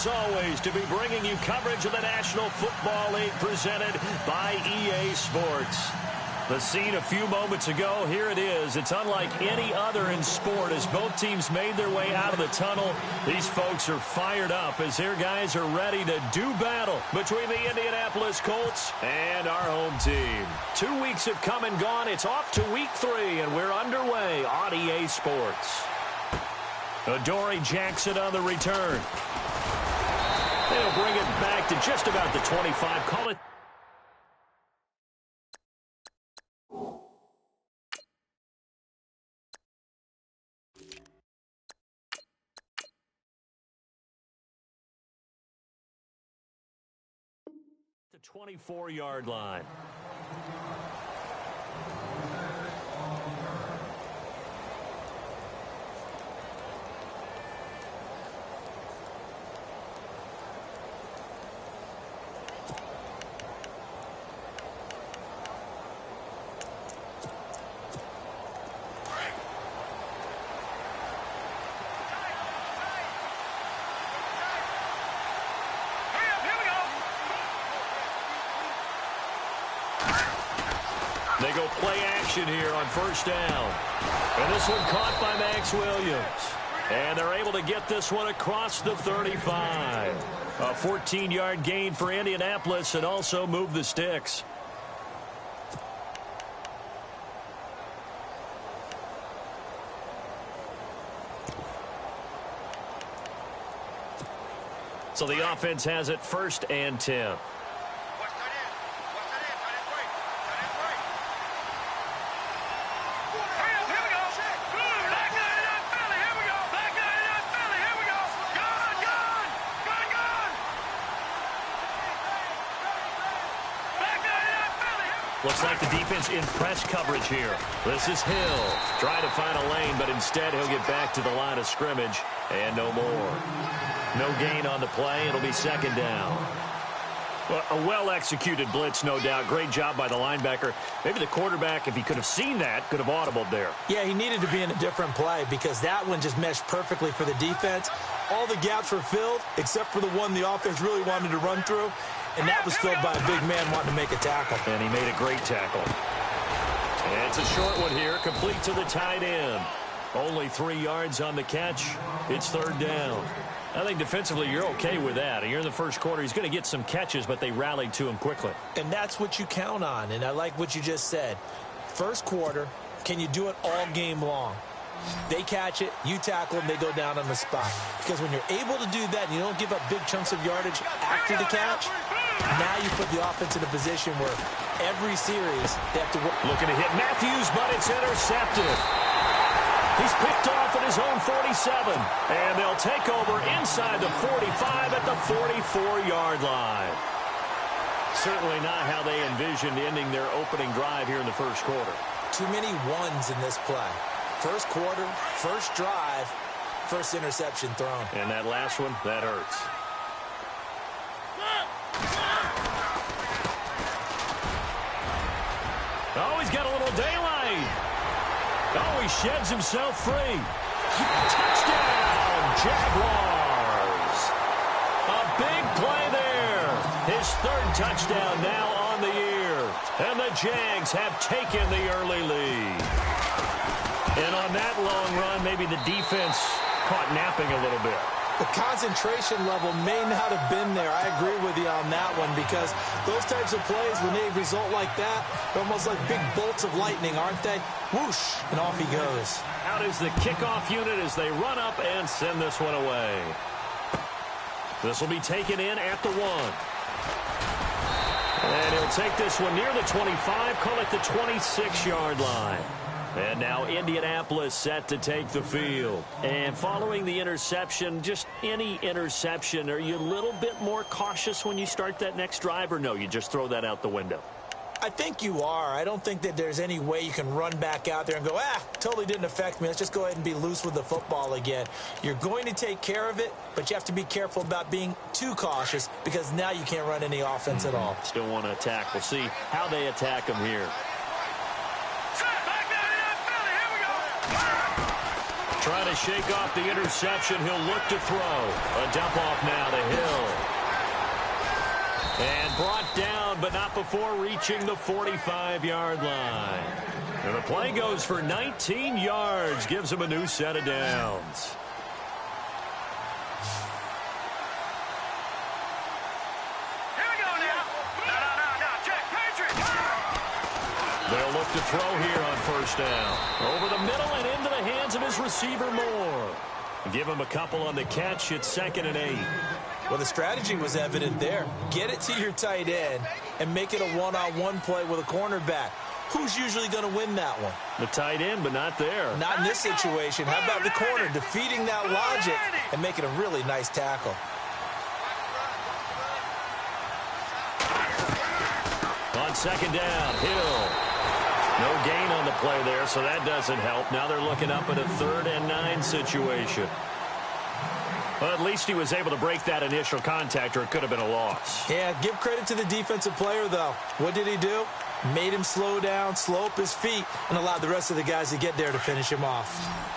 as always, to be bringing you coverage of the National Football League presented by EA Sports. The scene a few moments ago, here it is. It's unlike any other in sport as both teams made their way out of the tunnel. These folks are fired up as their guys are ready to do battle between the Indianapolis Colts and our home team. 2 weeks have come and gone. It's off to week 3, and we're underway on EA Sports. Adoree Jackson on the return. They'll bring it back to just about the 25. Call it. The 24-yard line. They go play action here on first down. And this one caught by Max Williams. And they're able to get this one across the 35. A 14-yard gain for Indianapolis and also move the sticks. So the offense has it 1st and 10. Looks like the defense in press coverage here. This is Hill trying to find a lane, but instead he'll get back to the line of scrimmage and no more. No gain on the play. It'll be 2nd down. Well, a well-executed blitz, no doubt. Great job by the linebacker. Maybe the quarterback, if he could have seen that, could have audibled there. Yeah, he needed to be in a different play because that one just meshed perfectly for the defense. All the gaps were filled except for the one the offense really wanted to run through. And that was filled by a big man wanting to make a tackle. And he made a great tackle. And it's a short one here, complete to the tight end. Only 3 yards on the catch. It's 3rd down. I think defensively you're okay with that. You're in the first quarter. He's going to get some catches, but they rallied to him quickly. And that's what you count on. And I like what you just said. First quarter, can you do it all game long? They catch it, you tackle them, they go down on the spot. Because when you're able to do that and you don't give up big chunks of yardage after the catch, now you put the offense in a position where every series they have to work. Looking to hit Matthews, but it's intercepted. He's picked off at his own 47. And they'll take over inside the 45 at the 44-yard line. Certainly not how they envisioned ending their opening drive here in the first quarter. Too many ones in this play. First quarter, first drive, first interception thrown. And that last one, that hurts. Oh, he's got a little daylight. Oh, he sheds himself free. Touchdown, Jaguars. A big play there. His 3rd touchdown now on the year. And the Jags have taken the early lead. And on that long run, maybe the defense caught napping a little bit. The concentration level may not have been there. I agree with you on that one because those types of plays, when they result like that, they're almost like big bolts of lightning, aren't they? Whoosh, and off he goes. Out is the kickoff unit as they run up and send this one away. This will be taken in at the 1. And he'll take this one near the 25, call it the 26-yard line. And now Indianapolis set to take the field. And following the interception, just any interception, are you a little bit more cautious when you start that next drive, or no, you just throw that out the window? I think you are. I don't think that there's any way you can run back out there and go, totally didn't affect me. Let's just go ahead and be loose with the football again. You're going to take care of it, but you have to be careful about being too cautious because now you can't run any offense at all. Still want to attack. We'll see how they attack them here. Trying to shake off the interception. He'll look to throw. A dump off now to Hill. but not before reaching the 45-yard line. And the play goes for 19 yards, gives him a new set of downs. They'll look to throw here on first down. Over the middle and into the hands of his receiver, Moore. Give him a couple on the catch. It's 2nd and 8. Well, the strategy was evident there. Get it to your tight end and make it a one-on-one play with a cornerback. Who's usually going to win that one? The tight end, but not there. Not in this situation. How about the corner defeating that logic and making a really nice tackle? On 2nd down, Hill. No gain on the play there, so that doesn't help. Now they're looking up at a 3rd and 9 situation. Well, at least he was able to break that initial contact, or it could have been a loss. Yeah, give credit to the defensive player, though. What did he do? Made him slow down, slow up his feet, and allowed the rest of the guys to get there to finish him off.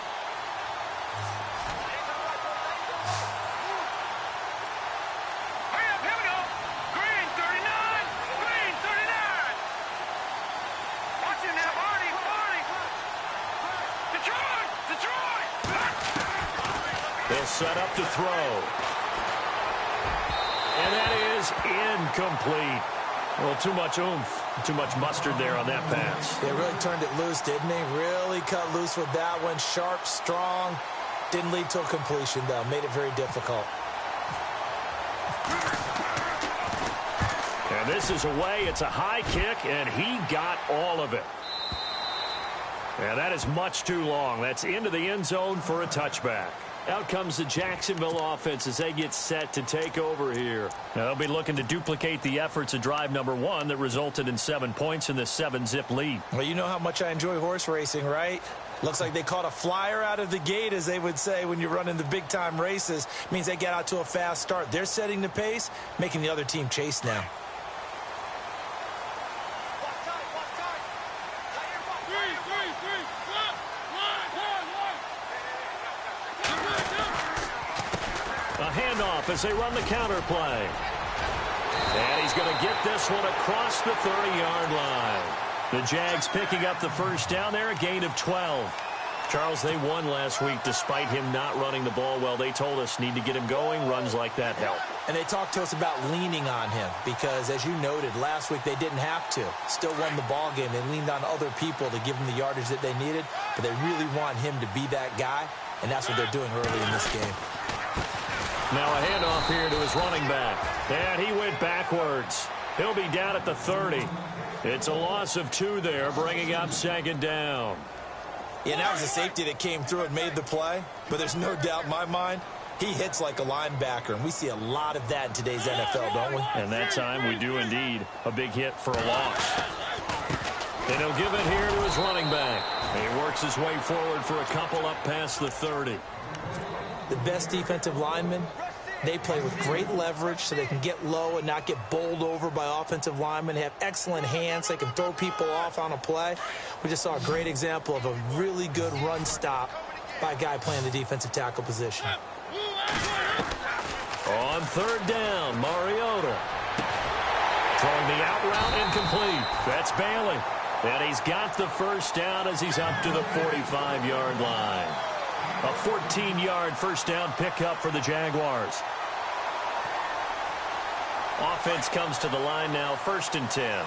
They'll set up to throw. And that is incomplete. Well, too much oomph, too much mustard there on that pass. They really turned it loose, didn't they? Really cut loose with that one. Sharp, strong. Didn't lead to a completion, though. Made it very difficult. And this is away. It's a high kick, and he got all of it. And that is much too long. That's into the end zone for a touchback. Out comes the Jacksonville offense as they get set to take over here. Now they'll be looking to duplicate the efforts of drive number 1 that resulted in 7 points in the 7-zip lead. Well, you know how much I enjoy horse racing, right? Looks like they caught a flyer out of the gate, as they would say when you're running the big-time races. Means they get out to a fast start. They're setting the pace, making the other team chase now. A handoff as they run the counter play. And he's going to get this one across the 30-yard line. The Jags picking up the first down there, a gain of 12. Charles, they won last week despite him not running the ball well. They told us need to get him going. Runs like that help. And they talked to us about leaning on him because, as you noted, last week they didn't have to. Still won the ball game. They leaned on other people to give them the yardage that they needed, but they really want him to be that guy, and that's what they're doing early in this game. Now a handoff here to his running back. And he went backwards. He'll be down at the 30. It's a loss of 2 there, bringing up 2nd down. Yeah, that was a safety that came through and made the play. But there's no doubt in my mind, he hits like a linebacker. And we see a lot of that in today's NFL, don't we? And that time we do indeed. A big hit for a loss. And he'll give it here to his running back. And he works his way forward for a couple up past the 30. The best defensive linemen, they play with great leverage so they can get low and not get bowled over by offensive linemen. They have excellent hands. They can throw people off on a play. We just saw a great example of a really good run stop by a guy playing the defensive tackle position. On 3rd down, Mariota. Throwing the out route incomplete. That's Bailey. And he's got the first down as he's up to the 45-yard line. A 14-yard first down pickup for the Jaguars. Offense comes to the line now, 1st and 10.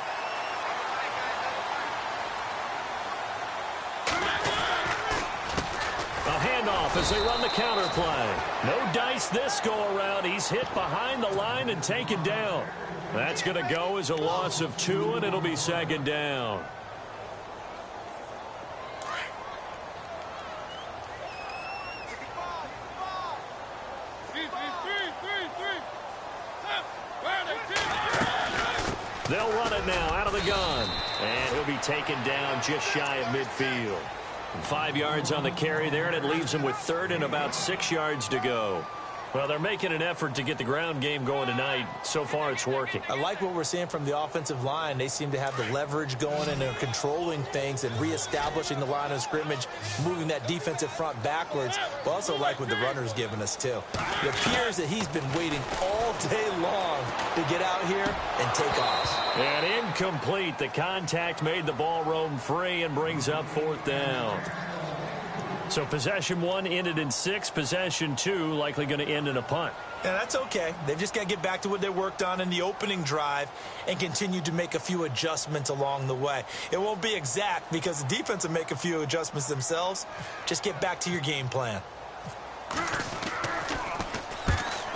A handoff as they run the counter play. No dice this go-around. He's hit behind the line and taken down. That's going to go as a loss of 2, and it'll be 2nd down. They'll run it now out of the gun. And he'll be taken down just shy of midfield. And 5 yards on the carry there, and it leaves him with 3rd and about 6 yards to go. Well, they're making an effort to get the ground game going tonight. So far, it's working. I like what we're seeing from the offensive line. They seem to have the leverage going, and they're controlling things and reestablishing the line of scrimmage, moving that defensive front backwards. But also like what the runner's giving us, too. It appears that he's been waiting all day long to get out here and take off. And incomplete. The contact made the ball roam free and brings up 4th down. So possession 1 ended in 6. Possession 2 likely going to end in a punt. And that's okay. They've just got to get back to what they worked on in the opening drive and continue to make a few adjustments along the way. It won't be exact because the defense will make a few adjustments themselves. Just get back to your game plan.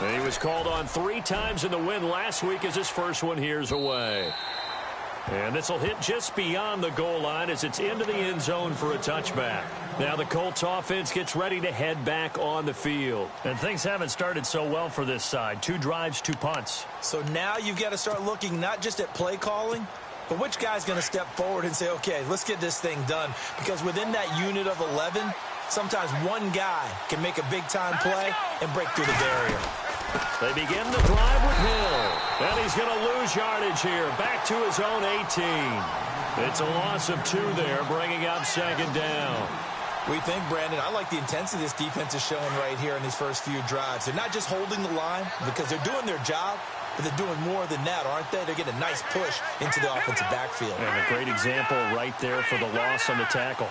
And he was called on 3 times in the win last week as his first one here's away. And this will hit just beyond the goal line as it's into the end zone for a touchback. Now the Colts offense gets ready to head back on the field. And things haven't started so well for this side. 2 drives, 2 punts. So now you've got to start looking not just at play calling, but which guy's going to step forward and say, okay, let's get this thing done. Because within that unit of 11, sometimes one guy can make a big-time play and break through the barrier. They begin the drive with Hill. And he's going to lose yardage here. Back to his own 18. It's a loss of 2 there, bringing up 2nd down. We think, Brandon, I like the intensity this defense is showing right here in these first few drives. They're not just holding the line because they're doing their job, but they're doing more than that, aren't they? They're getting a nice push into the offensive backfield. And a great example right there for the loss on the tackle.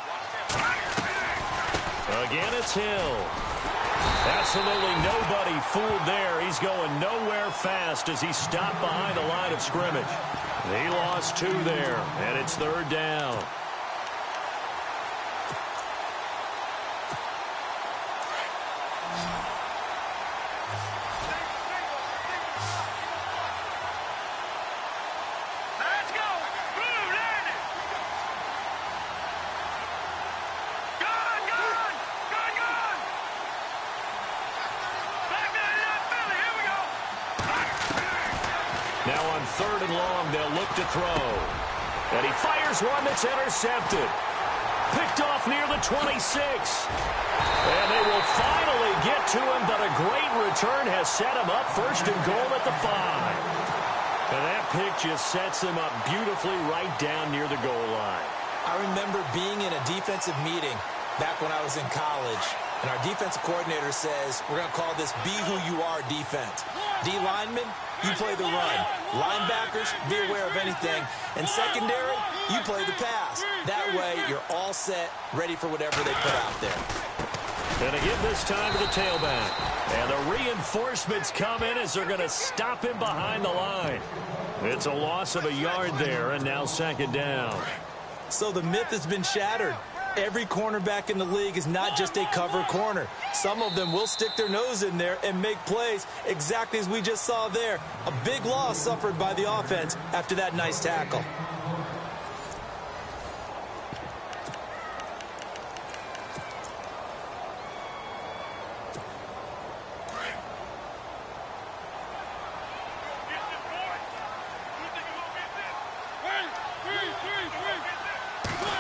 Again, it's Hill. Absolutely nobody fooled there. He's going nowhere fast as he stopped behind the line of scrimmage. He lost 2 there, and it's 3rd down. Now on 3rd and long, they'll look to throw. And he fires one that's intercepted. Picked off near the 26. And they will finally get to him, but a great return has set him up 1st and goal at the 5. And that pick just sets him up beautifully right down near the goal line. I remember being in a defensive meeting back when I was in college, and our defensive coordinator says, we're going to call this Be Who You Are defense. D linemen, you play the run. Linebackers, be aware of anything. And secondary, you play the pass. That way, you're all set, ready for whatever they put out there. And again this time to the tailback. And the reinforcements come in as they're going to stop him behind the line. It's a loss of a yard there, and now 2nd down. So the myth has been shattered. Every cornerback in the league is not just a cover corner. Some of them will stick their nose in there and make plays exactly as we just saw there. A big loss suffered by the offense after that nice tackle.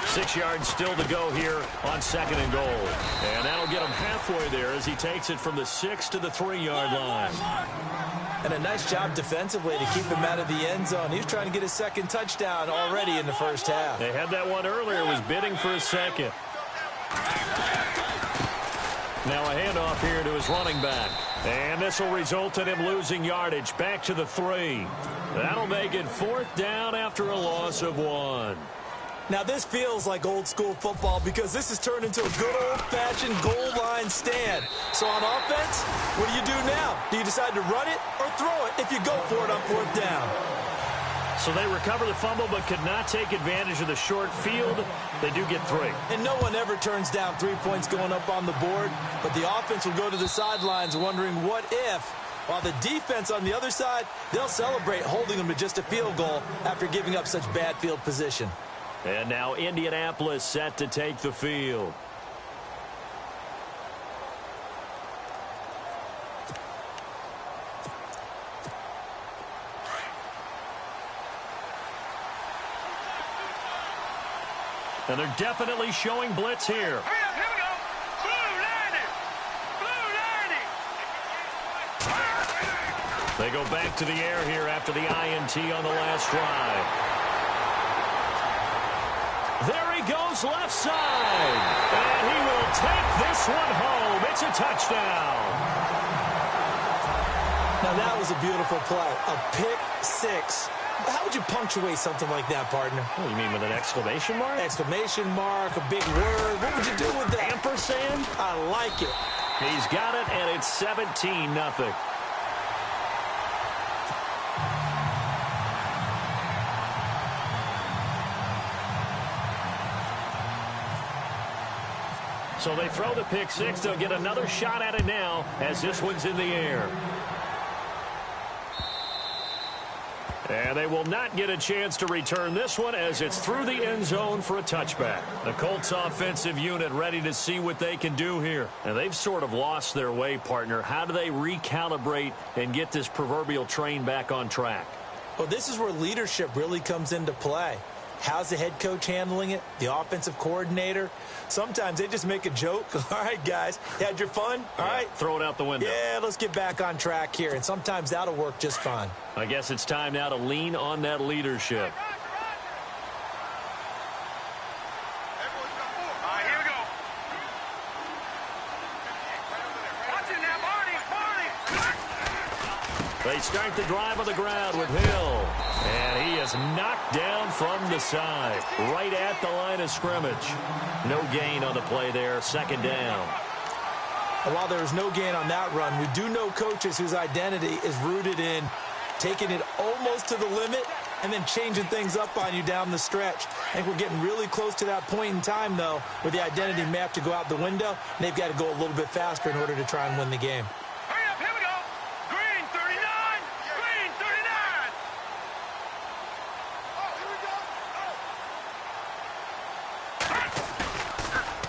Six yards still to go here on 2nd and goal. And that'll get him halfway there as he takes it from the 6 to the 3-yard line. And a nice job defensively to keep him out of the end zone. He was trying to get his 2nd touchdown already in the 1st half. They had that one earlier, was bidding for a 2nd. Now a handoff here to his running back. And this will result in him losing yardage back to the 3. That'll make it 4th down after a loss of 1. Now, this feels like old-school football because this has turned into a good old-fashioned goal line stand. So on offense, what do you do now? Do you decide to run it or throw it if you go for it on 4th down? So they recover the fumble but could not take advantage of the short field. They do get 3. And no one ever turns down 3 points going up on the board, but the offense will go to the sidelines wondering what if. While the defense on the other side, they'll celebrate holding them to just a field goal after giving up such bad field position. And now Indianapolis set to take the field. And they're definitely showing blitz here. Hurry up, here we go. Blue 90. Blue 90. They go back to the air here after the INT on the last drive. There he goes left side. And he will take this one home. It's a touchdown. Now that was a beautiful play. A pick six. How would you punctuate something like that, partner? Oh, you mean with an exclamation mark? Exclamation mark, a big word. What would you do with that? Ampersand? I like it. He's got it, and it's 17-0. So they throw the pick six. They'll get another shot at it now as this one's in the air. And they will not get a chance to return this one as it's through the end zone for a touchback. The Colts offensive unit ready to see what they can do here. And they've sort of lost their way, partner. How do they recalibrate and get this proverbial train back on track? Well, this is where leadership really comes into play. How's the head coach handling it? The offensive coordinator? Sometimes they just make a joke. All right, guys, had your fun? All right. Throw it out the window. Yeah, let's get back on track here. And sometimes that'll work just fine. I guess it's time now to lean on that leadership. They start the drive on the ground with Hill. And he is knocked down from the side, right at the line of scrimmage. No gain on the play there, second down. And while there was no gain on that run, we do know coaches whose identity is rooted in taking it almost to the limit and then changing things up on you down the stretch. I think we're getting really close to that point in time, though, where the identity may have to go out the window, and they've got to go a little bit faster in order to try and win the game.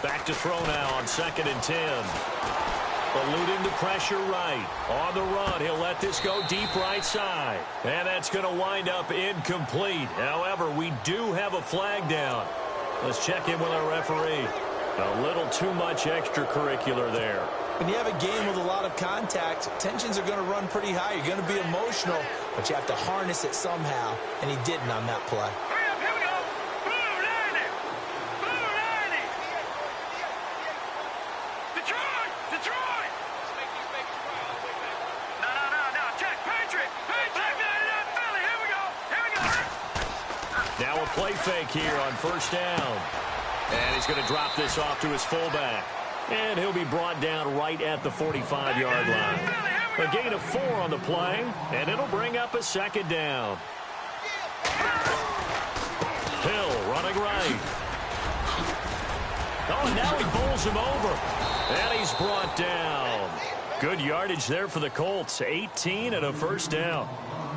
Back to throw now on 2nd and 10. Eluding the pressure right. On the run, he'll let this go deep right side. And that's going to wind up incomplete. However, we do have a flag down. Let's check in with our referee. A little too much extracurricular there. When you have a game with a lot of contact, tensions are going to run pretty high. You're going to be emotional, but you have to harness it somehow, and he didn't on that play. Now a play fake here on first down. And he's going to drop this off to his fullback. And he'll be brought down right at the 45-yard line. A gain of 4 on the play, and it'll bring up a second down. Hill running right. Oh, and now he bowls him over. And he's brought down. Good yardage there for the Colts. 18 and a first down.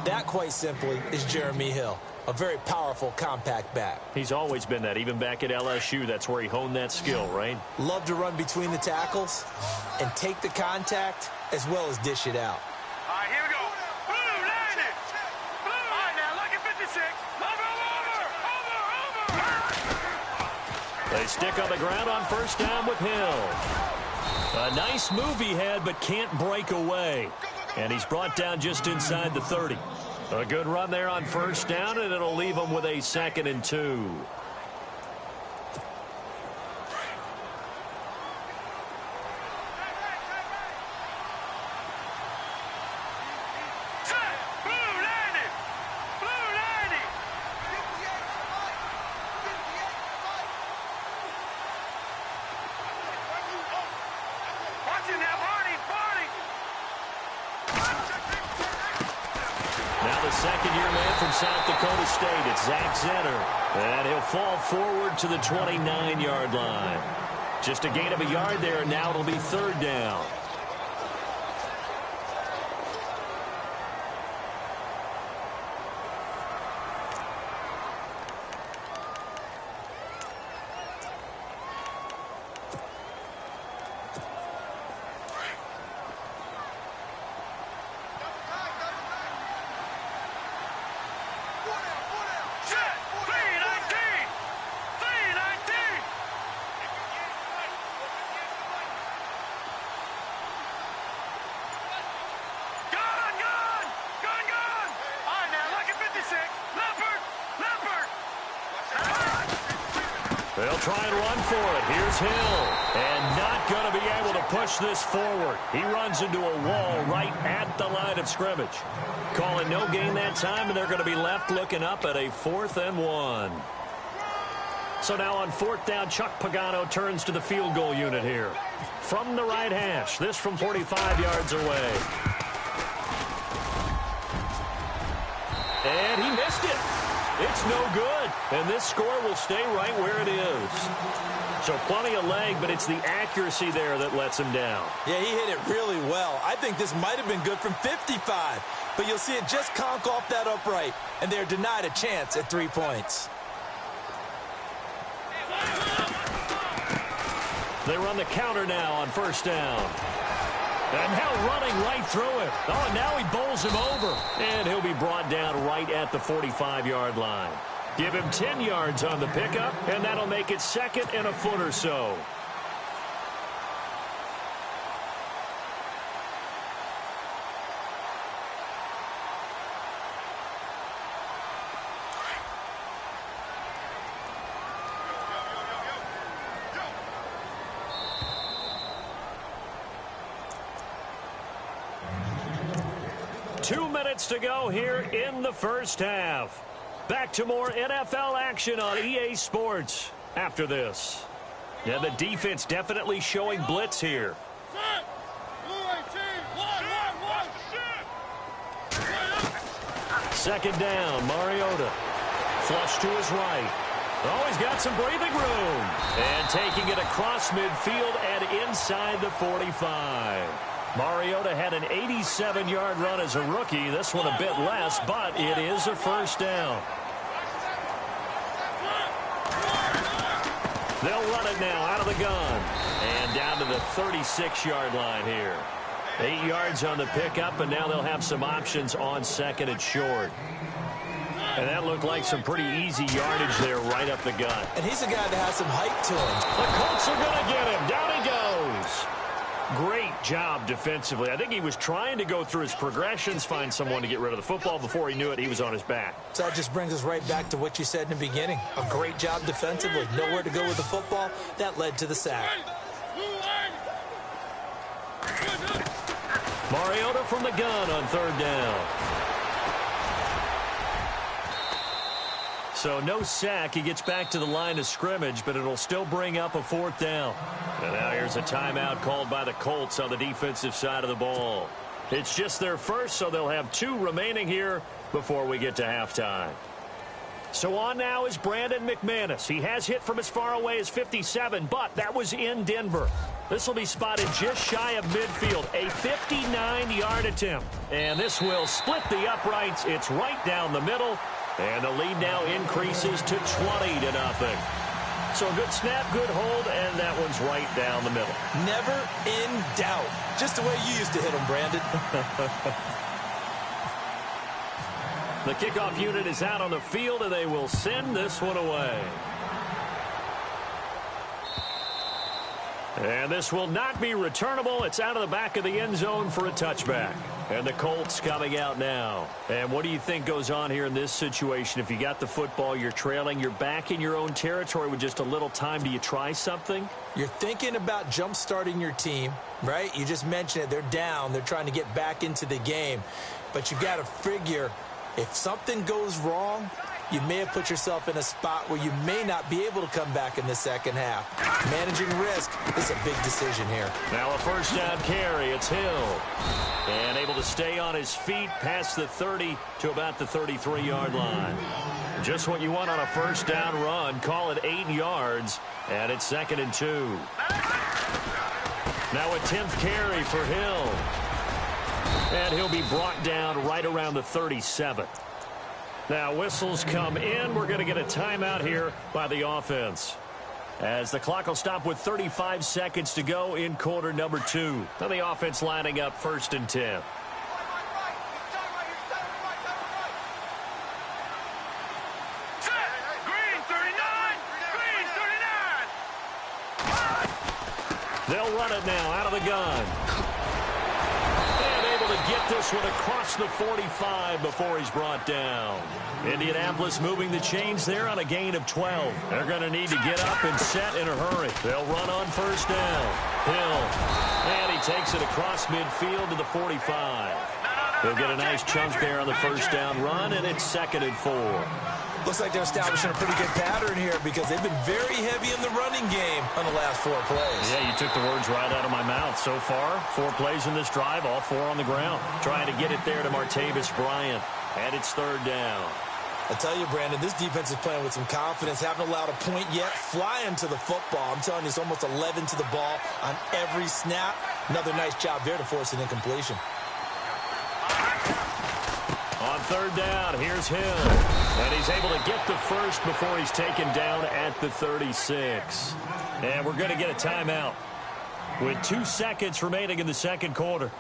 That, quite simply, is Jeremy Hill. A very powerful, compact back. He's always been that, even back at LSU. That's where he honed that skill, right? Love to run between the tackles and take the contact as well as dish it out. All right, here we go. Blue, line it. Blue. All right, now, look at 56. Over. They stick on the ground on first down with Hill. A nice move he had, but can't break away. And he's brought down just inside the 30. A good run there on first down, and it'll leave him with a 2nd and 2. Now the second-year man from South Dakota State, it's Zach Zenner. And he'll fall forward to the 29-yard line. Just a gain of a yard there, and now it'll be third down. They'll try and run for it. Here's Hill. And not going to be able to push this forward. He runs into a wall right at the line of scrimmage. Calling no gain that time, and they're going to be left looking up at a 4th and 1. So now on 4th down, Chuck Pagano turns to the field goal unit here. From the right hash, this from 45 yards away. And he missed it. It's no good. And this score will stay right where it is. So plenty of leg, but it's the accuracy there that lets him down. Yeah, he hit it really well. I think this might have been good from 55. But you'll see it just conk off that upright. And they're denied a chance at 3 points. They run the counter now on 1st down. And now running right through it. Oh, and now he bowls him over. And he'll be brought down right at the 45-yard line. Give him 10 yards on the pickup, and that'll make it 2nd and a foot or so. Two minutes to go here in the first half. Back to more NFL action on EA Sports after this. Yeah, the defense definitely showing blitz here. Second down, Mariota. Flush to his right. Oh, he's got some breathing room. And taking it across midfield and inside the 45. Mariota had an 87-yard run as a rookie. This one a bit less, but it is a 1st down. They'll run it now out of the gun. And down to the 36-yard line here. 8 yards on the pickup, and now they'll have some options on 2nd and short. And that looked like some pretty easy yardage there right up the gut. And he's a guy that has some height to him. The Colts are going to get him. Down he goes. Great job defensively. I think he was trying to go through his progressions, find someone to get rid of the football. Before he knew it, he was on his back. So that just brings us right back to what you said in the beginning. A great job defensively. Nowhere to go with the football. That led to the sack. Mariota from the gun on 3rd down. So no sack. He gets back to the line of scrimmage, but it'll still bring up a 4th down. And now here's a timeout called by the Colts on the defensive side of the ball. It's just their first, so they'll have 2 remaining here before we get to halftime. So on now is Brandon McManus. He has hit from as far away as 57, but that was in Denver. This will be spotted just shy of midfield, a 59-yard attempt. And this will split the uprights. It's right down the middle. And the lead now increases to 20-0. So a good snap, good hold, and that one's right down the middle. Never in doubt. Just the way you used to hit them, Brandon. The kickoff unit is out on the field, and they will send this one away. And this will not be returnable. It's out of the back of the end zone for a touchback. And the Colts coming out now. And what do you think goes on here in this situation? If you got the football, you're trailing, you're back in your own territory with just a little time. Do you try something? You're thinking about jump-starting your team, right? You just mentioned it. They're down. They're trying to get back into the game. But you got to figure if something goes wrong, you may have put yourself in a spot where you may not be able to come back in the second half. Managing risk is a big decision here. Now a 1st down carry. It's Hill. And able to stay on his feet past the 30 to about the 33-yard line. Just what you want on a 1st down run. Call it 8 yards. And it's 2nd and 2. Now a 10th carry for Hill. And he'll be brought down right around the 37. Now whistles come in. We're going to get a timeout here by the offense, as the clock will stop with 35 seconds to go in quarter number 2. Now the offense lining up 1st and 10. Green 39! Green 39! They'll run it now out of the gun. And able to get this one across the 45 before he's brought down. Indianapolis moving the chains there on a gain of 12. They're going to need to get up and set in a hurry. They'll run on first down. Hill. And he takes it across midfield to the 45. He'll get a nice chunk there on the first down run, and it's 2nd and 4. Looks like they're establishing a pretty good pattern here because they've been very heavy in the running game on the last 4 plays. Yeah, you took the words right out of my mouth. So far, 4 plays in this drive, all 4 on the ground. Trying to get it there to Martavis Bryant. And it's 3rd down. I tell you, Brandon, this defense is playing with some confidence. Haven't allowed a point yet. Flying to the football. I'm telling you, it's almost 11 to the ball on every snap. Another nice job there to force an incompletion. On 3rd down, here's Hill. And he's able to get the first before he's taken down at the 36. And we're going to get a timeout with 2 seconds remaining in the 2nd quarter.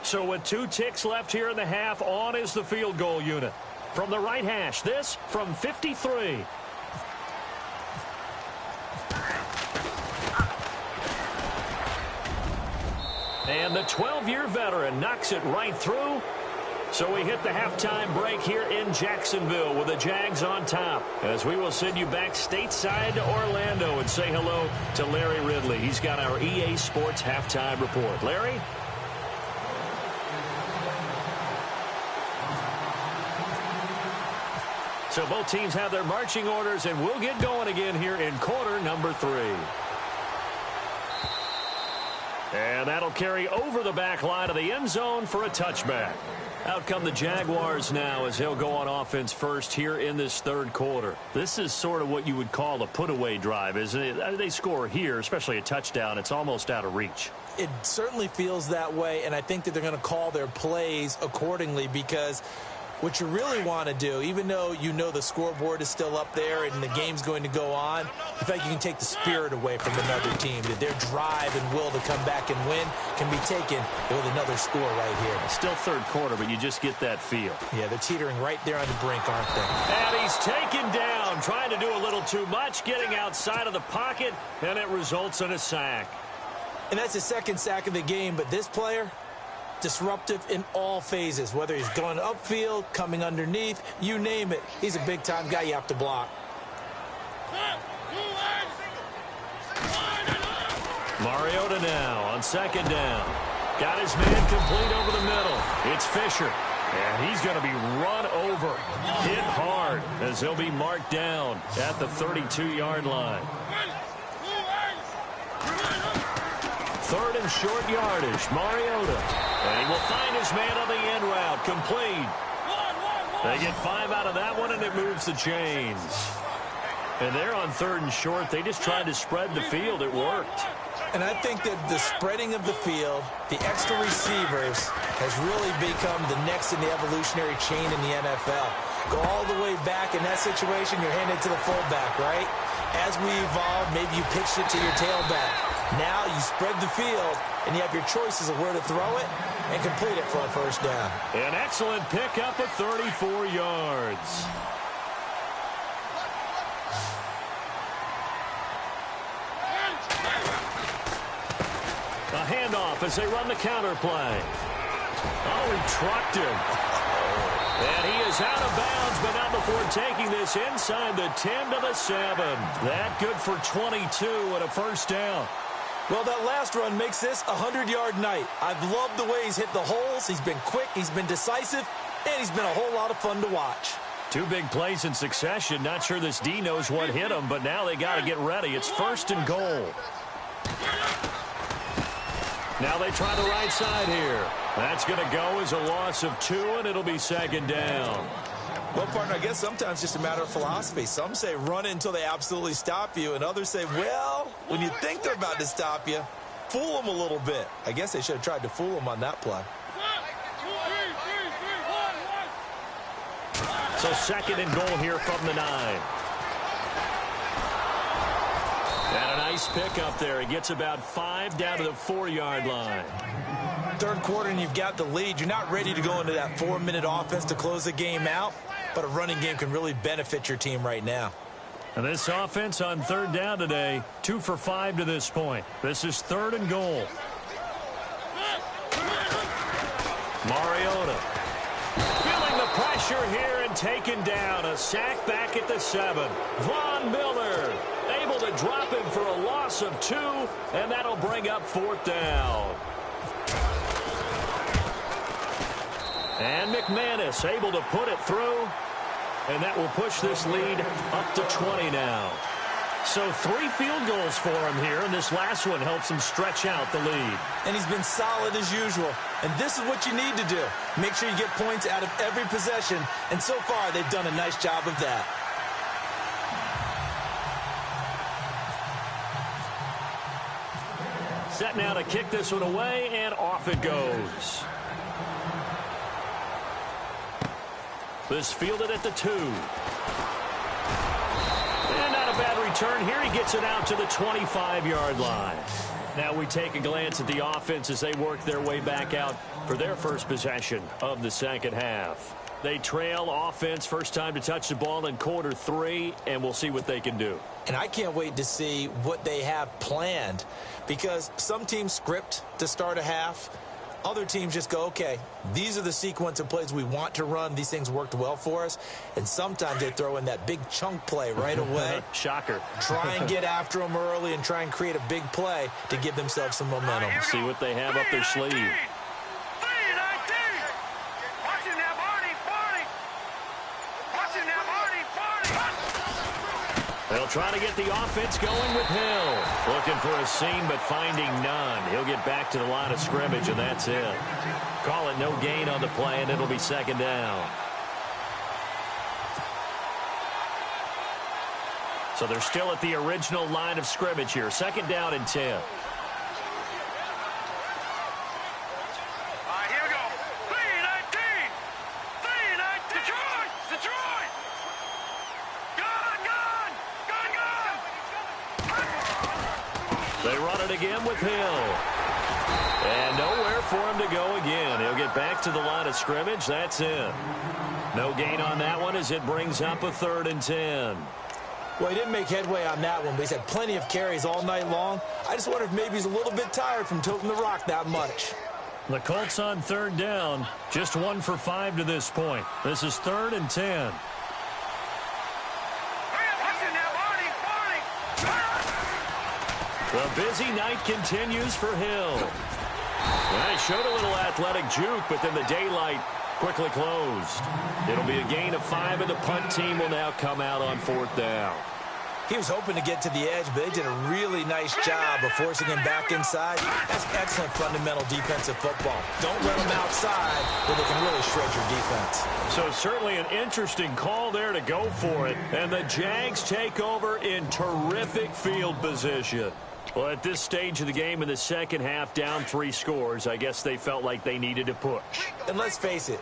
So with 2 ticks left here in the half, on is the field goal unit. From the right hash, this from 53. And the 12-year veteran knocks it right through. So we hit the halftime break here in Jacksonville with the Jags on top. As we will send you back stateside to Orlando and say hello to Larry Ridley. He's got our EA Sports halftime report. Larry? So both teams have their marching orders, and we'll get going again here in quarter number 3. And that'll carry over the back line of the end zone for a touchback. Out come the Jaguars now as they'll go on offense first here in this 3rd quarter. This is sort of what you would call a put-away drive, isn't it? They score here, especially a touchdown. It's almost out of reach. It certainly feels that way, and I think that they're going to call their plays accordingly because what you really want to do, even though you know the scoreboard is still up there and the game's going to go on, I feel like you can take the spirit away from another team, that their drive and will to come back and win can be taken with another score right here. It's still 3rd quarter, but you just get that feel. Yeah, they're teetering right there on the brink, aren't they? And he's taken down, trying to do a little too much, getting outside of the pocket, and it results in a sack. And that's his 2nd sack of the game, but this player, disruptive in all phases, whether he's going upfield, coming underneath, you name it. He's a big-time guy you have to block. Mariota now on 2nd down. Got his man complete over the middle. It's Fisher. And he's going to be run over, hit hard, as he'll be marked down at the 32-yard line. 3rd and short yardage, Mariota. And he will find his man on the end route, complete. They get 5 out of that one, and it moves the chains. And they're on 3rd and short. They just tried to spread the field. It worked. And I think that the spreading of the field, the extra receivers, has really become the next in the evolutionary chain in the NFL. Go all the way back in that situation, you're handed to the fullback, right? As we evolve, maybe you pitched it to your tailback. Now you spread the field, and you have your choices of where to throw it and complete it for a first down. An excellent pickup of 34 yards. A handoff as they run the counter play. Oh, he trucked him. And he is out of bounds, but not before taking this inside the 10 to the 7. That good for 22 and a first down. Well, that last run makes this a 100-yard night. I've loved the way he's hit the holes. He's been quick, he's been decisive, and he's been a whole lot of fun to watch. 2 big plays in succession. Not sure this D knows what hit him, but now they got to get ready. It's 1st and goal. Now they try the right side here. That's going to go as a loss of 2, and it'll be 2nd down. Well, partner, I guess sometimes it's just a matter of philosophy. Some say run until they absolutely stop you, and others say, well, when you think they're about to stop you, fool them a little bit. I guess they should have tried to fool them on that play. So 2nd and goal here from the 9. And a nice pick up there. He gets about 5 down to the 4-yard line. Third quarter and you've got the lead. You're not ready to go into that 4-minute offense to close the game out, but a running game can really benefit your team right now. And this offense on third down today, 2 for 5 to this point. This is 3rd and goal. Mariota feeling the pressure here and taken down. A sack back at the 7. Von Miller able to drop him for a loss of 2, and that'll bring up 4th down. And McManus able to put it through, and that will push this lead up to 20 now. So 3 field goals for him here, and this last one helps him stretch out the lead. And he's been solid as usual. And this is what you need to do. Make sure you get points out of every possession. And so far, they've done a nice job of that. Set now to kick this one away, and off it goes. This fielded at the 2. And not a bad return here. He gets it out to the 25-yard line. Now we take a glance at the offense as they work their way back out for their first possession of the second half. They trail offense, first time to touch the ball in quarter 3, and we'll see what they can do. And I can't wait to see what they have planned, because some teams script to start a half. Other teams just go, okay, these are the sequence of plays we want to run. These things worked well for us. And sometimes they throw in that big chunk play right away. Shocker. Try and get after them early and try and create a big play to give themselves some momentum. See what they have up their sleeve. They'll try to get the offense going with Hill. Looking for a seam, but finding none. He'll get back to the line of scrimmage, and that's it. Call it no gain on the play, and it'll be 2nd down. So they're still at the original line of scrimmage here. 2nd down and 10. They run it again with Hill. And nowhere for him to go again. He'll get back to the line of scrimmage. That's it. No gain on that one as it brings up a 3rd and 10. Well, he didn't make headway on that one, but he's had plenty of carries all night long. I just wonder if maybe he's a little bit tired from toting the rock that much. The Colts on 3rd down. Just 1 for 5 to this point. This is 3rd and 10. The busy night continues for Hill. Well, he showed a little athletic juke, but then the daylight quickly closed. It'll be a gain of 5, and the punt team will now come out on 4th down. He was hoping to get to the edge, but they did a really nice job of forcing him back inside. That's excellent fundamental defensive football. Don't let him outside, where they can really shred your defense. So certainly an interesting call there to go for it. And the Jags take over in terrific field position. Well, at this stage of the game in the second half, down 3 scores, I guess they felt like they needed to push. And let's face it,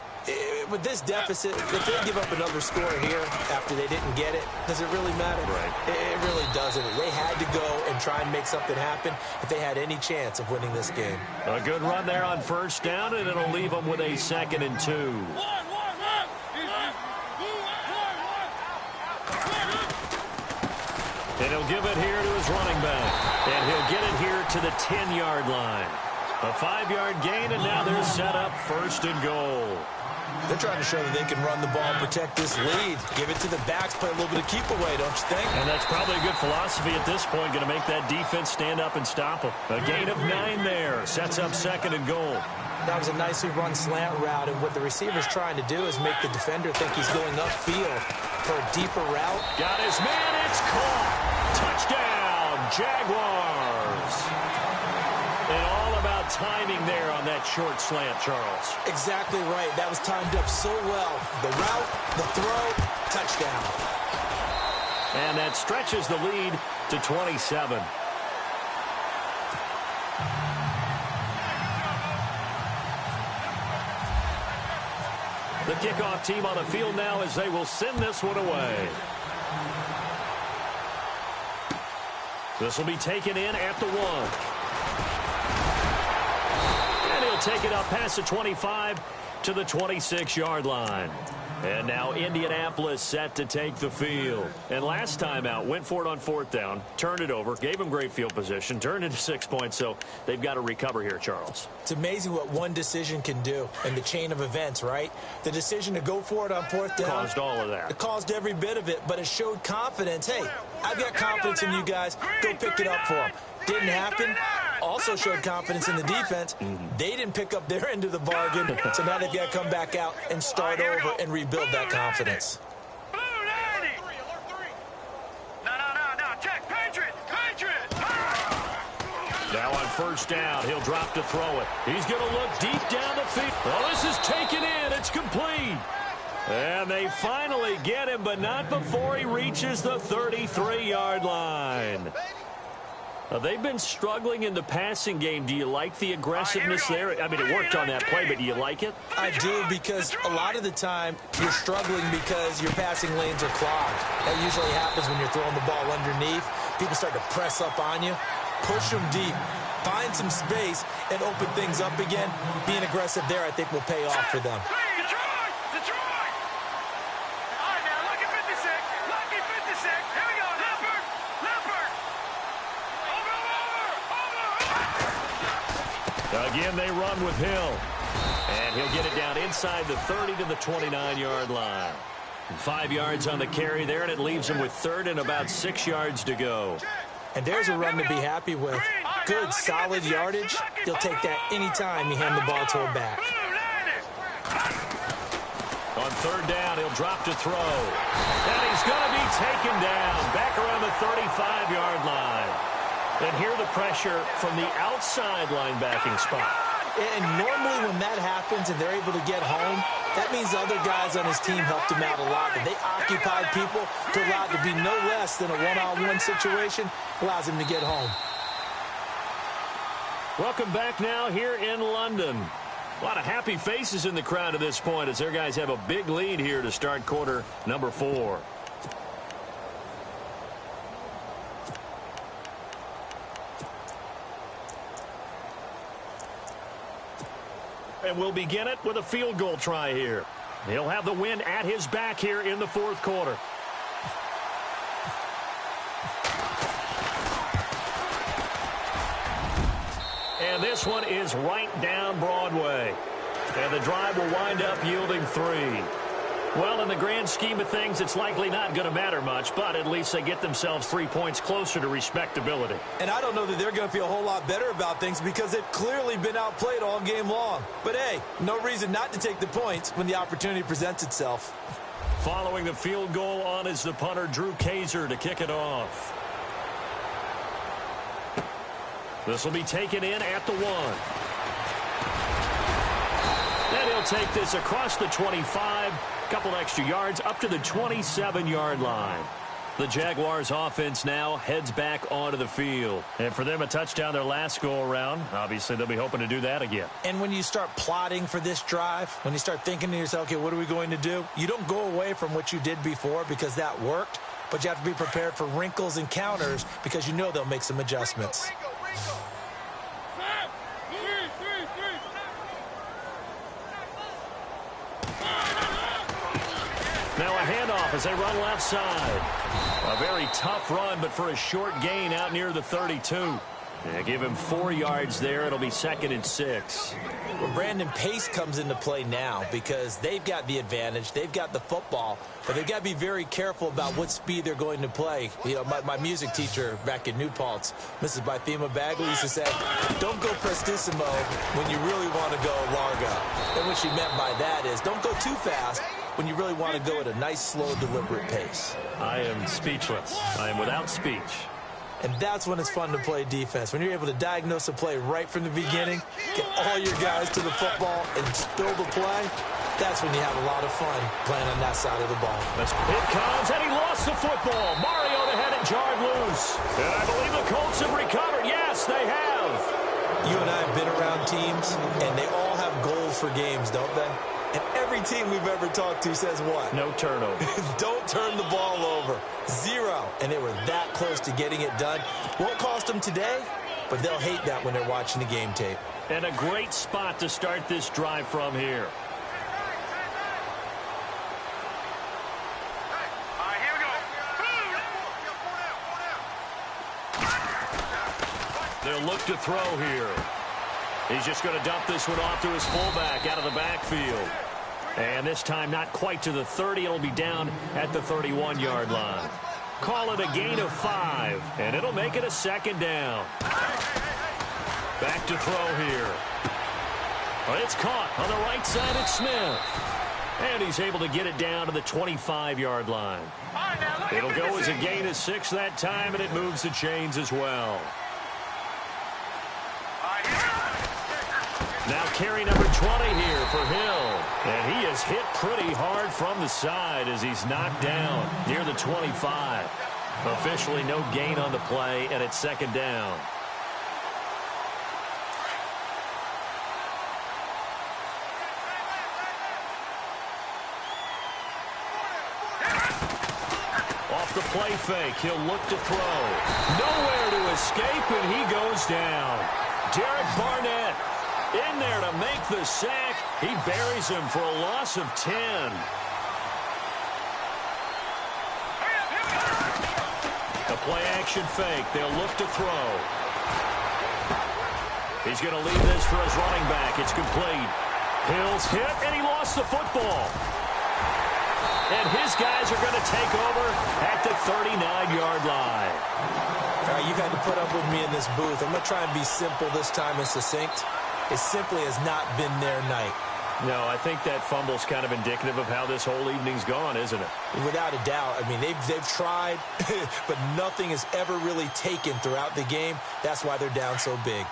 with this deficit, if they give up another score here after they didn't get it, does it really matter? Right. It really doesn't. They had to go and try and make something happen if they had any chance of winning this game. A good run there on 1st down, and it'll leave them with a 2nd and 2. And he'll give it here to his running back. And he'll get it here to the 10-yard line. A 5-yard gain, and now they're set up 1st and goal. They're trying to show that they can run the ball and protect this lead. Give it to the backs, play a little bit of keep away, don't you think? And that's probably a good philosophy at this point, going to make that defense stand up and stop them. A gain of 9 there. Sets up 2nd and goal. That was a nicely run slant route, and what the receiver's trying to do is make the defender think he's going upfield for a deeper route. Got his man, it's caught. Touchdown, Jaguars. And all about timing there on that short slant, Charles. Exactly right. That was timed up so well. The route, the throw, touchdown. And that stretches the lead to 27. The kickoff team on the field now as they will send this one away. This will be taken in at the 1. And he'll take it up past the 25 to the 26-yard line. And now Indianapolis set to take the field. And last time out, went for it on 4th down, turned it over, gave them great field position, turned into 6 points, so they've got to recover here, Charles. It's amazing what one decision can do in the chain of events, right? The decision to go for it on 4th down. Caused all of that. It caused every bit of it, but it showed confidence. Hey, I've got confidence in you guys. Go pick it up for them. Didn't happen. Also showed confidence in the defense. They didn't pick up their end of the bargain, so now they've got to come back out and start over and rebuild that confidence. Now on 1st down, he'll drop to throw it. He's going to look deep down the field. Well, this is taken in. It's complete. And they finally get him, but not before he reaches the 33-yard line. They've been struggling in the passing game. Do you like the aggressiveness there? I mean, it worked on that play, but do you like it? I do, because a lot of the time you're struggling because your passing lanes are clogged. That usually happens when you're throwing the ball underneath. People start to press up on you. Push them deep. Find some space and open things up again. Being aggressive there, I think, will pay off for them. Again, they run with Hill. And he'll get it down inside the 30 to the 29-yard line. 5 yards on the carry there, and it leaves him with 3rd and about 6 yards to go. And there's a run to be happy with. Good, solid yardage. He'll take that anytime you hand the ball to him back. On 3rd down, he'll drop to throw. And he's going to be taken down back around the 35-yard line. And here the pressure from the outside linebacking spot. And normally when that happens and they're able to get home, that means other guys on his team helped him out a lot. That they occupied people to allow it to be no less than a one-on-one situation, allows him to get home. Welcome back now here in London. A lot of happy faces in the crowd at this point as their guys have a big lead here to start quarter number 4. And we'll begin it with a field goal try here. He'll have the win at his back here in the 4th quarter. And this one is right down Broadway. And the drive will wind up yielding 3. Well, in the grand scheme of things, it's likely not going to matter much, but at least they get themselves 3 points closer to respectability. And I don't know that they're going to feel a whole lot better about things because they've clearly been outplayed all game long. But, hey, no reason not to take the points when the opportunity presents itself. Following the field goal on is the punter, Drew Kaiser, to kick it off. This will be taken in at the 1. And he'll take this across the 25. Couple extra yards up to the 27-yard line. The Jaguars offense now heads back onto the field. And for them, a touchdown their last go-around. Obviously, they'll be hoping to do that again. And when you start plotting for this drive, when you start thinking to yourself, okay, what are we going to do? You don't go away from what you did before because that worked, but you have to be prepared for wrinkles and counters because you know they'll make some adjustments. Now a handoff as they run left side. A very tough run, but for a short gain out near the 32. They give him 4 yards there. It'll be 2nd and 6. Well, Brandon, pace comes into play now because they've got the advantage. They've got the football, but they've got to be very careful about what speed they're going to play. You know, my music teacher back in New Paltz, Mrs. Bythema Bagley, used to say, don't go prestissimo when you really want to go largo. And what she meant by that is don't go too fast when you really want to go at a nice, slow, deliberate pace. I am speechless. I am without speech. And that's when it's fun to play defense. When you're able to diagnose a play right from the beginning, get all your guys to the football and spill the play, that's when you have a lot of fun playing on that side of the ball. It comes, and he lost the football. Mario to head it jarred loose. And I believe the Colts have recovered. Yes, they have. You and I have been around teams, and they all have goals for games, don't they? And every team we've ever talked to says what? No turnover. Don't turn the ball over. 0. And they were that close to getting it done. Won't cost them today, but they'll hate that when they're watching the game tape. And a great spot to start this drive from here. All right, here we go. They'll look to throw here. He's just going to dump this one off to his fullback out of the backfield. And this time not quite to the 30. It'll be down at the 31-yard line. Call it a gain of 5, and it'll make it a second down. Back to throw here. It's caught on the right side at Smith. And he's able to get it down to the 25-yard line. It'll go as a gain of 6 that time, and it moves the chains as well. Now carry number 20 here for Hill. And he is hit pretty hard from the side as he's knocked down near the 25. Officially no gain on the play, and it's second down. Off the play fake, he'll look to throw. Nowhere to escape, and he goes down. Derek Barnett in there to make the sack. He buries him for a loss of 10. The play action fake. They'll look to throw. He's going to leave this for his running back. It's complete. Hill's hit, and he lost the football. And his guys are going to take over at the 39-yard line. All right, you've had to put up with me in this booth. I'm going to try and be simple this time and succinct. It simply has not been their night. No, I think that fumble's kind of indicative of how this whole evening's gone, isn't it? Without a doubt. I mean, they've tried, but nothing is ever really taken throughout the game. That's why they're down so big.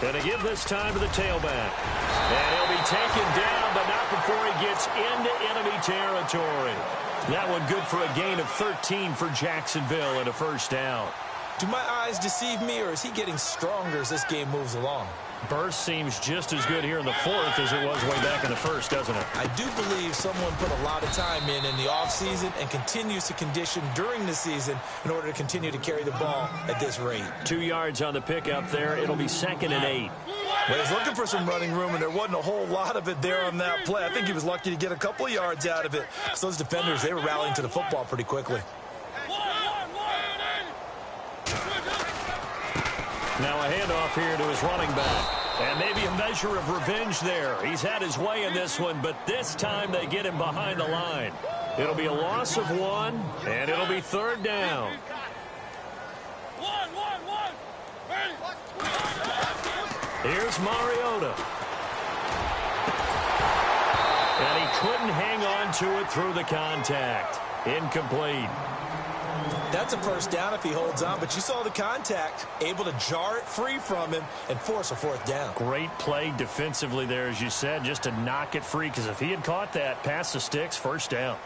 Gonna give this time to the tailback. And he'll be taken down, but not before he gets into enemy territory. That one good for a gain of 13 for Jacksonville and a first down. Do my eyes deceive me, or is he getting stronger as this game moves along? Burst seems just as good here in the fourth as it was way back in the first, doesn't it? I do believe someone put a lot of time in the offseason and continues to condition during the season in order to continue to carry the ball at this rate. 2 yards on the pickup there. It'll be 2nd and 8. Well, he's looking for some running room, and there wasn't a whole lot of it there on that play. I think he was lucky to get a couple of yards out of it. So those defenders, they were rallying to the football pretty quickly. Now a handoff here to his running back. And maybe a measure of revenge there. He's had his way in this one, but this time they get him behind the line. It'll be a loss of 1, and it'll be 3rd down. Here's Mariota. And he couldn't hang on to it through the contact. Incomplete. That's a first down if he holds on, but you saw the contact, able to jar it free from him and force a 4th down. Great play defensively there, as you said, just to knock it free, because if he had caught that, past the sticks, first down.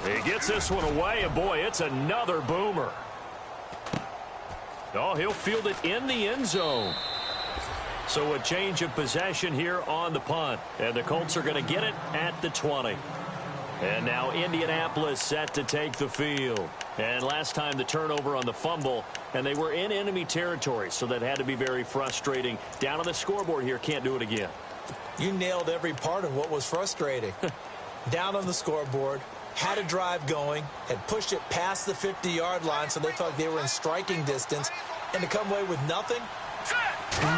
He gets this one away, and boy, it's another boomer. Oh, he'll field it in the end zone. So a change of possession here on the punt. And the Colts are going to get it at the 20. And now Indianapolis set to take the field. And last time the turnover on the fumble, and they were in enemy territory, so that had to be very frustrating. Down on the scoreboard here, can't do it again. You nailed every part of what was frustrating. Down on the scoreboard, had a drive going, had pushed it past the 50-yard line, so they felt they were in striking distance, and to come away with nothing,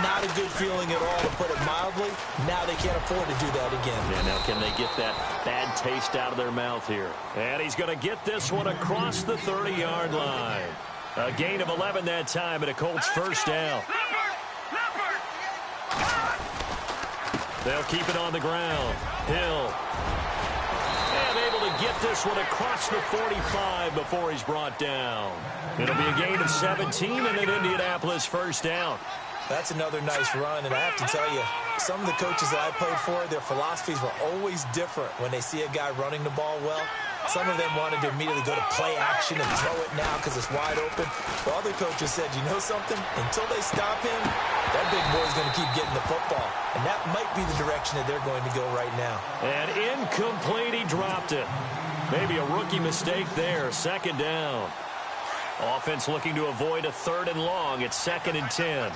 not a good feeling at all, to put it mildly. Now they can't afford to do that again. Yeah, now can they get that bad taste out of their mouth here? And he's going to get this one across the 30-yard line. A gain of 11 that time, and a Colts first down. They'll keep it on the ground. Hill. And able to get this one across the 45 before he's brought down. It'll be a gain of 17 and an Indianapolis first down. That's another nice run, and I have to tell you, some of the coaches that I played for, their philosophies were always different when they see a guy running the ball well. Some of them wanted to immediately go to play action and throw it now because it's wide open. But other coaches said, you know something? Until they stop him, That big boy's going to keep getting the football, and that might be the direction that they're going to go right now. And incomplete, he dropped it. Maybe a rookie mistake there, second down. Offense looking to avoid a 3rd and long. It's 2nd and 10.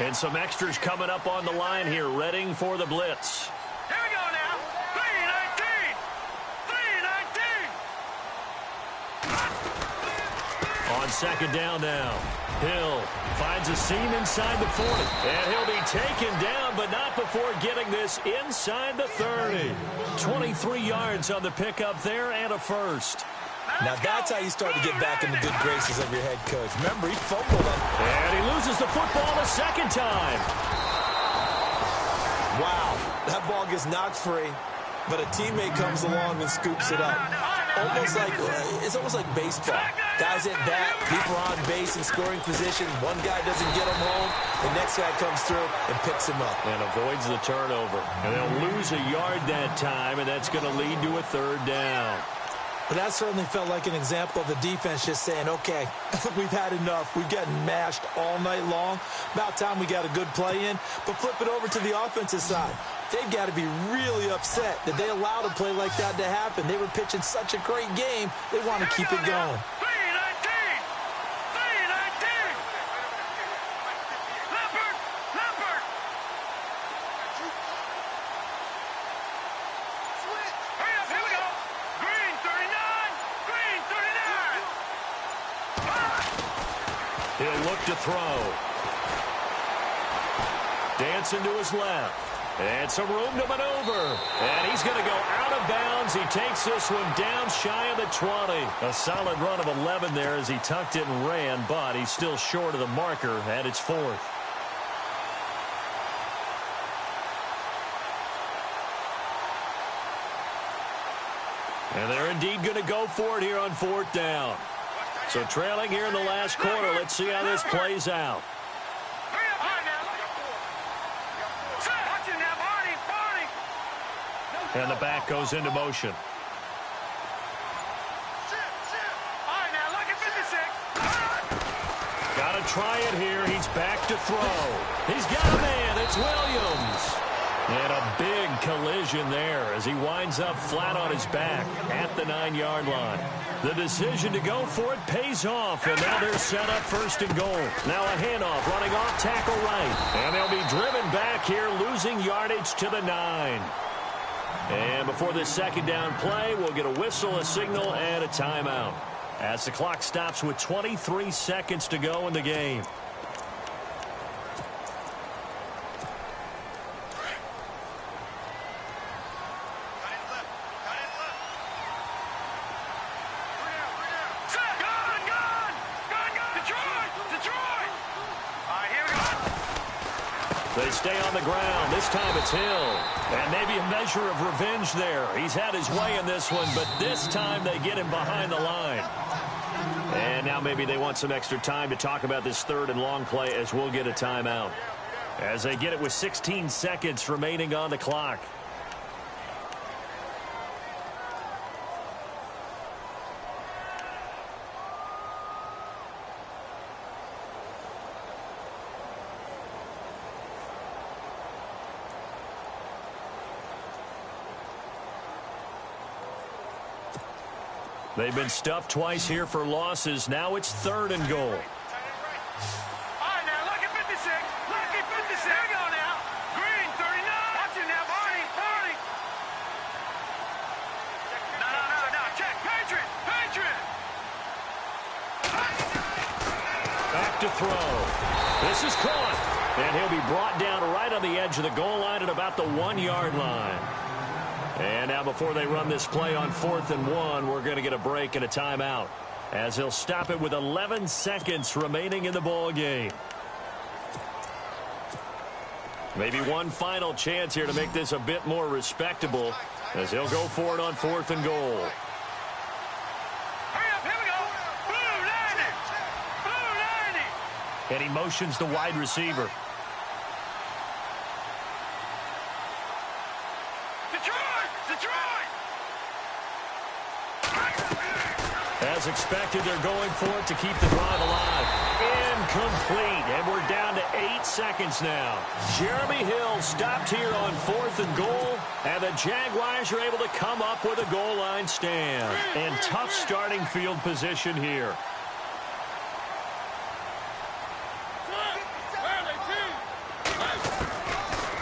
And some extras coming up on the line here, readying for the blitz. Here we go now. 319. 319. On second down now. Hill finds a seam inside the 40. And he'll be taken down, but not before getting this inside the 30. 23 yards on the pickup there and a first. Now that's how you start to get back in the good graces of your head coach. Remember, he fumbled it. And he loses the football a second time. Wow, that ball gets knocked free, but a teammate comes along and scoops it up. It's almost like baseball. Guys at bat, people are on base in scoring position. One guy doesn't get him home. The next guy comes through and picks him up. And avoids the turnover. And they'll lose a yard that time, and that's going to lead to a 3rd down. But that certainly felt like an example of the defense just saying, okay, we've had enough. We've gotten mashed all night long. About time we got a good play in. But flip it over to the offensive side. They've got to be really upset that they allowed a play like that to happen. They were pitching such a great game, they want to keep it going. 319. 319. Leopard. Leopard. Hurry up, here we go. Green 39. Green 39. He'll look to throw. Dancing to his left. And some room to maneuver. And he's going to go out of bounds. He takes this one down shy of the 20. A solid run of 11 there as he tucked it and ran, but he's still short of the marker, and it's 4th. And they're indeed going to go for it here on 4th down. So trailing here in the last quarter. Let's see how this plays out. And the back goes into motion. All right, now look at 56. Got to try it here. He's back to throw. He's got a man. It's Williams. And a big collision there as he winds up flat on his back at the 9-yard line. The decision to go for it pays off, and now they're set up 1st and goal. Now a handoff running off tackle right. And they'll be driven back here, losing yardage to the 9. And before this 2nd down play, we'll get a whistle, a signal, and a timeout as the clock stops with 23 seconds to go in the game. They stay on the ground. This time it's Hill. And maybe a measure of revenge there. He's had his way in this one, but this time they get him behind the line. And now maybe they want some extra time to talk about this 3rd and long play as we'll get a timeout. As they get it with 16 seconds remaining on the clock. They've been stuffed twice here for losses. Now it's 3rd and goal. All right, now look at 56. Look at 56. Here we go now. Green 39. Watch it now, Barney. Barney. No. Check. Patriot. Patriot. Back to throw. This is caught. And he'll be brought down right on the edge of the goal line at about the 1-yard line. And now before they run this play on 4th and 1, we're going to get a break and a timeout as he'll stop it with 11 seconds remaining in the ball game. Maybe one final chance here to make this a bit more respectable as he'll go for it on 4th and goal. Hurry up, here we go. Blue 90. Blue 90. And he motions the wide receiver. As as expected, they're going for it to keep the drive alive. Incomplete, and we're down to 8 seconds now. Jeremy Hill stopped here on 4th and goal, and the Jaguars are able to come up with a goal line stand. And tough starting field position here.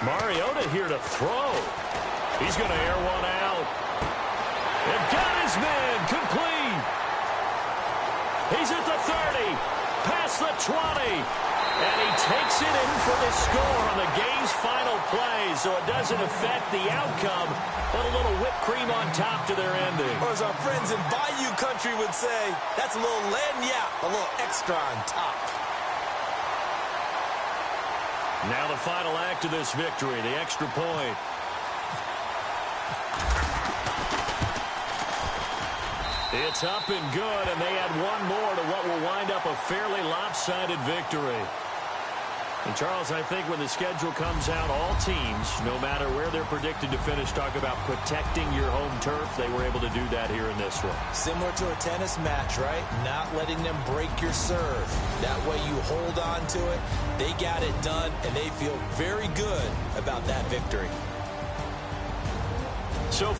Mariota here to throw. He's going to air one out. And got his man complete. He's at the 30, past the 20. And he takes it in for the score on the game's final play. So it doesn't affect the outcome, but a little whipped cream on top to their ending. Or as our friends in Bayou Country would say, that's a little lagniappe, a little extra on top. Now the final act of this victory, the extra point. It's up and good, and they add one more to what will wind up a fairly lopsided victory. And, Charles, I think when the schedule comes out, all teams, no matter where they're predicted to finish, talk about protecting your home turf. They were able to do that here in this one. Similar to a tennis match, right? Not letting them break your serve. That way you hold on to it. They got it done, and they feel very good about that victory. So